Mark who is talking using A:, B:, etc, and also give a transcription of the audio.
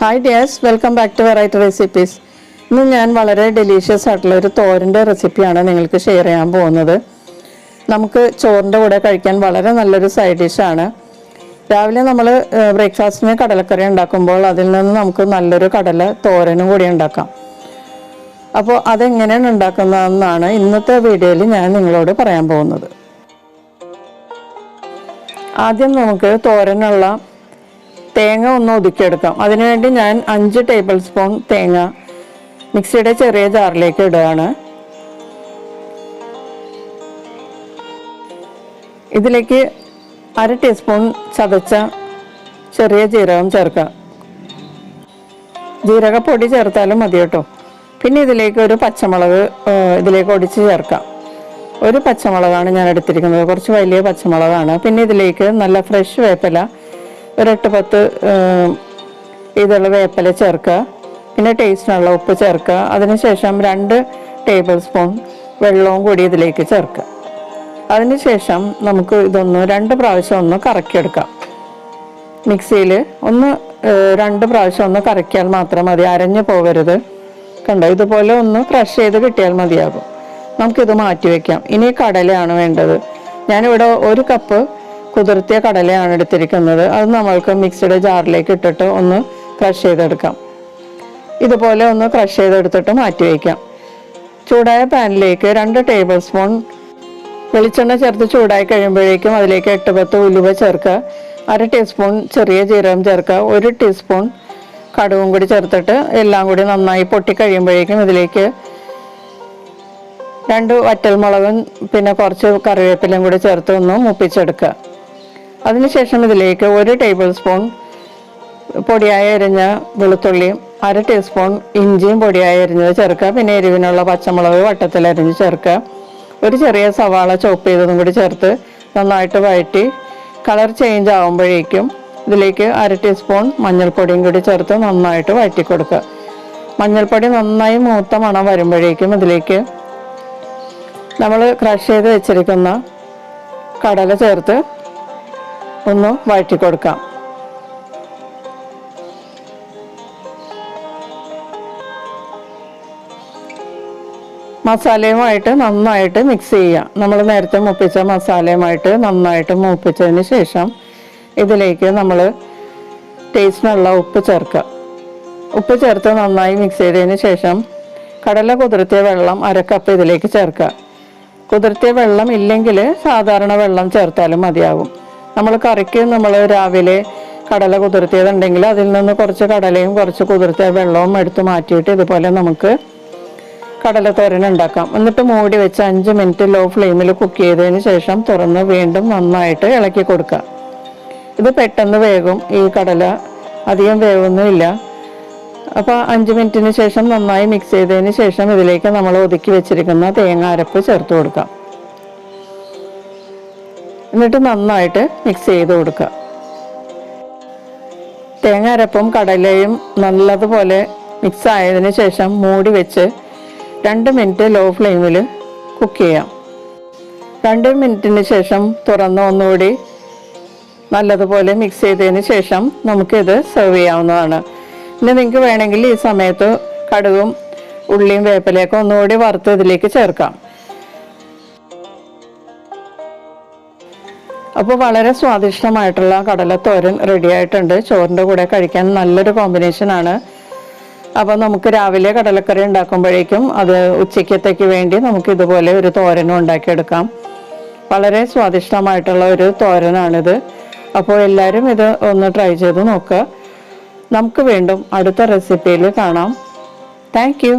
A: Hi dears, welcome back to Variety Recipes. ഇന്ന് ഞാൻ വളരെ ഡെലീഷ്യസ് ആയിട്ടുള്ള ഒരു തോരൻ്റെ റെസിപ്പിയാണ് നിങ്ങൾക്ക് ഷെയർ ചെയ്യാൻ പോകുന്നത്. നമുക്ക് ചോറിൻ്റെ കൂടെ കഴിക്കാൻ വളരെ നല്ലൊരു സൈഡ് ഡിഷാണ്. രാവിലെ നമ്മൾ ബ്രേക്ക്ഫാസ്റ്റിന് കടലക്കറി ഉണ്ടാക്കുമ്പോൾ അതിൽ നിന്ന് നമുക്ക് നല്ലൊരു കടല തോരനും കൂടി ഉണ്ടാക്കാം. അപ്പോൾ അതെങ്ങനെയാണ് ഉണ്ടാക്കുന്നതെന്നാണ് ഇന്നത്തെ വീഡിയോയിൽ ഞാൻ നിങ്ങളോട് പറയാൻ പോകുന്നത്. ആദ്യം നമുക്ക് തോരനുള്ള തേങ്ങ ഒന്ന് ഒതുക്കിയെടുക്കാം. അതിനുവേണ്ടി ഞാൻ 5 ടേബിൾ സ്പൂൺ തേങ്ങ മിക്സിയുടെ ചെറിയ ജാറിലേക്ക് ഇടുകയാണ്. ഇതിലേക്ക് 1/2 ടീസ്പൂൺ ചതച്ച ചെറിയ ജീരകം ചേർക്കാം. ജീരകപ്പൊടി ചേർത്താലും മതി കേട്ടോ. പിന്നെ ഇതിലേക്ക് ഒരു പച്ചമുളക് ഇതിലേക്ക് ഒടിച്ച് ചേർക്കാം. ഒരു പച്ചമുളകാണ് ഞാൻ എടുത്തിരിക്കുന്നത്, കുറച്ച് വലിയ പച്ചമുളകാണ്. പിന്നെ ഇതിലേക്ക് നല്ല ഫ്രഷ് വേപ്പില, ഒരു 8-10 ഇതുള്ള വേപ്പില ചേർക്കുക. പിന്നെ ടേസ്റ്റിനുള്ള ഉപ്പ് ചേർക്കുക. അതിനുശേഷം 2 ടേബിൾ സ്പൂൺ വെള്ളവും കൂടി ഇതിലേക്ക് ചേർക്കുക. അതിനുശേഷം നമുക്ക് ഇതൊന്ന് 2 പ്രാവശ്യം ഒന്ന് കറക്കിയെടുക്കാം. മിക്സിയിൽ 2 പ്രാവശ്യം ഒന്ന് കറക്കിയാൽ മാത്രം മതി, അരഞ്ഞു പോകരുത്. കണ്ടോ, ഇതുപോലെ ഒന്ന് ക്രഷ് ചെയ്ത് കിട്ടിയാൽ മതിയാകും. നമുക്കിത് മാറ്റി വയ്ക്കാം. ഇനി കടലയാണ് വേണ്ടത്. ഞാനിവിടെ 1 കപ്പ് കുതിർത്തിയ കടലയാണ് എടുത്തിരിക്കുന്നത്. അത് നമ്മൾക്ക് മിക്സിയുടെ ജാറിലേക്ക് ഇട്ടിട്ട് ഒന്ന് ക്രഷ് ചെയ്തെടുക്കാം. ഇതുപോലെ ഒന്ന് ക്രഷ് ചെയ്തെടുത്തിട്ട് മാറ്റി വയ്ക്കാം. ചൂടായ പാനിലേക്ക് 2 ടേബിൾ സ്പൂൺ വെളിച്ചെണ്ണ ചേർത്ത് ചൂടായി കഴിയുമ്പോഴേക്കും അതിലേക്ക് 8-10 ഉലുവ ചേർക്കുക. 1/2 ടീസ്പൂൺ ചെറിയ ജീരകം ചേർക്കുക. 1 ടീസ്പൂൺ കടുകും കൂടി ചേർത്തിട്ട് എല്ലാം കൂടി നന്നായി പൊട്ടി കഴിയുമ്പോഴേക്കും ഇതിലേക്ക് 2 വറ്റൽമുളകും പിന്നെ കുറച്ച് കറിവേപ്പിലയും കൂടി ചേർത്ത് ഒന്ന് മൂപ്പിച്ചെടുക്കുക. അതിനുശേഷം ഇതിലേക്ക് 1 ടേബിൾ സ്പൂൺ പൊടിയായി അരിഞ്ഞ വെളുത്തുള്ളിയും 1/2 ടീസ്പൂൺ ഇഞ്ചിയും പൊടിയായി അരിഞ്ഞത് ചേർക്കുക. പിന്നെ എരിവിനുള്ള പച്ചമുളക് വട്ടത്തിൽ അരിഞ്ഞ് ചേർക്കുക. ഒരു ചെറിയ സവാള ചോപ്പ് ചെയ്തതും കൂടി ചേർത്ത് നന്നായിട്ട് വഴറ്റി കളർ ചേഞ്ച് ആകുമ്പോഴേക്കും ഇതിലേക്ക് 1/2 ടീസ്പൂൺ മഞ്ഞൾപ്പൊടിയും കൂടി ചേർത്ത് നന്നായിട്ട് വഴറ്റി കൊടുക്കുക. മഞ്ഞൾപ്പൊടി നന്നായി മൂത്ത മണം വരുമ്പോഴേക്കും ഇതിലേക്ക് നമ്മൾ ക്രഷ് ചെയ്ത് വെച്ചിരിക്കുന്ന കടല ചേർത്ത് ഒന്ന് വഴറ്റി കൊടുക്കാം. മസാലയുമായിട്ട് നന്നായിട്ട് മിക്സ് ചെയ്യുക. നമ്മൾ നേരത്തെ മൂപ്പിച്ച മസാലയുമായിട്ട് നന്നായിട്ട് മൂപ്പിച്ചതിന് ശേഷം ഇതിലേക്ക് നമ്മൾ ടേസ്റ്റിനുള്ള ഉപ്പ് ചേർക്കുക. ഉപ്പ് ചേർത്ത് നന്നായി മിക്സ് ചെയ്തതിന് ശേഷം കടല കുതിർത്തിയ വെള്ളം 1/2 കപ്പ് ഇതിലേക്ക് ചേർക്കുക. കുതിർത്തിയ വെള്ളം ഇല്ലെങ്കിൽ സാധാരണ വെള്ളം ചേർത്താലും മതിയാകും. നമ്മൾ കറിക്ക് നമ്മൾ രാവിലെ കടല കുതിർത്തിയതുണ്ടെങ്കിൽ അതിൽ നിന്ന് കുറച്ച് കടലയും കുറച്ച് കുതിർത്തിയ വെള്ളവും എടുത്ത് മാറ്റിയിട്ട് ഇതുപോലെ നമുക്ക് കടലത്തോരൻ ഉണ്ടാക്കാം. എന്നിട്ട് മൂടി വെച്ച് 5 മിനിറ്റ് ലോ ഫ്ലെയിമിൽ കുക്ക് ചെയ്തതിന് ശേഷം തുറന്ന് വീണ്ടും നന്നായിട്ട് ഇളക്കി കൊടുക്കുക. ഇത് പെട്ടെന്ന് വേകും. ഈ കടല അധികം വേവൊന്നുമില്ല. അപ്പോൾ 5 മിനിറ്റിന് ശേഷം നന്നായി മിക്സ് ചെയ്തതിന് ശേഷം ഇതിലേക്ക് നമ്മൾ ഒതുക്കി വെച്ചിരിക്കുന്ന തേങ്ങ അരപ്പ് ചേർത്ത് കൊടുക്കാം. എന്നിട്ട് നന്നായിട്ട് മിക്സ് ചെയ്ത് കൊടുക്കുക. തേങ്ങ അരപ്പും കടലയും നല്ലതുപോലെ മിക്സ് ആയതിന് ശേഷം മൂടി വെച്ച് 2 മിനിറ്റ് ലോ ഫ്ലെയിമിൽ കുക്ക് ചെയ്യാം. 2 മിനിറ്റിന് ശേഷം തുറന്ന് ഒന്നുകൂടി നല്ലതുപോലെ മിക്സ് ചെയ്തതിന് ശേഷം നമുക്കിത് സെർവ് ചെയ്യാവുന്നതാണ്. ഇനി നിങ്ങൾക്ക് വേണമെങ്കിൽ ഈ സമയത്ത് കടുകും ഉള്ളിയും വേപ്പിലയൊക്കെ ഒന്നുകൂടി വറുത്ത് ഇതിലേക്ക് ചേർക്കാം. അപ്പോൾ വളരെ സ്വാദിഷ്ടമായിട്ടുള്ള കടലത്തോരൻ റെഡി ആയിട്ടുണ്ട്. ചോറിൻ്റെ കൂടെ കഴിക്കാൻ നല്ലൊരു കോമ്പിനേഷനാണ്. അപ്പോൾ നമുക്ക് രാവിലെ കടലക്കറി ഉണ്ടാക്കുമ്പോഴേക്കും അത് ഉച്ചയ്ക്കത്തേക്ക് വേണ്ടി നമുക്ക് ഇതുപോലെ ഒരു തോരനും ഉണ്ടാക്കിയെടുക്കാം. വളരെ സ്വാദിഷ്ടമായിട്ടുള്ള ഒരു തോരനാണിത്. അപ്പോൾ എല്ലാവരും ഇത് ഒന്ന് ട്രൈ ചെയ്ത് നോക്കുക. നമുക്ക് വീണ്ടും അടുത്ത റെസിപ്പിയിൽ കാണാം. Thank you.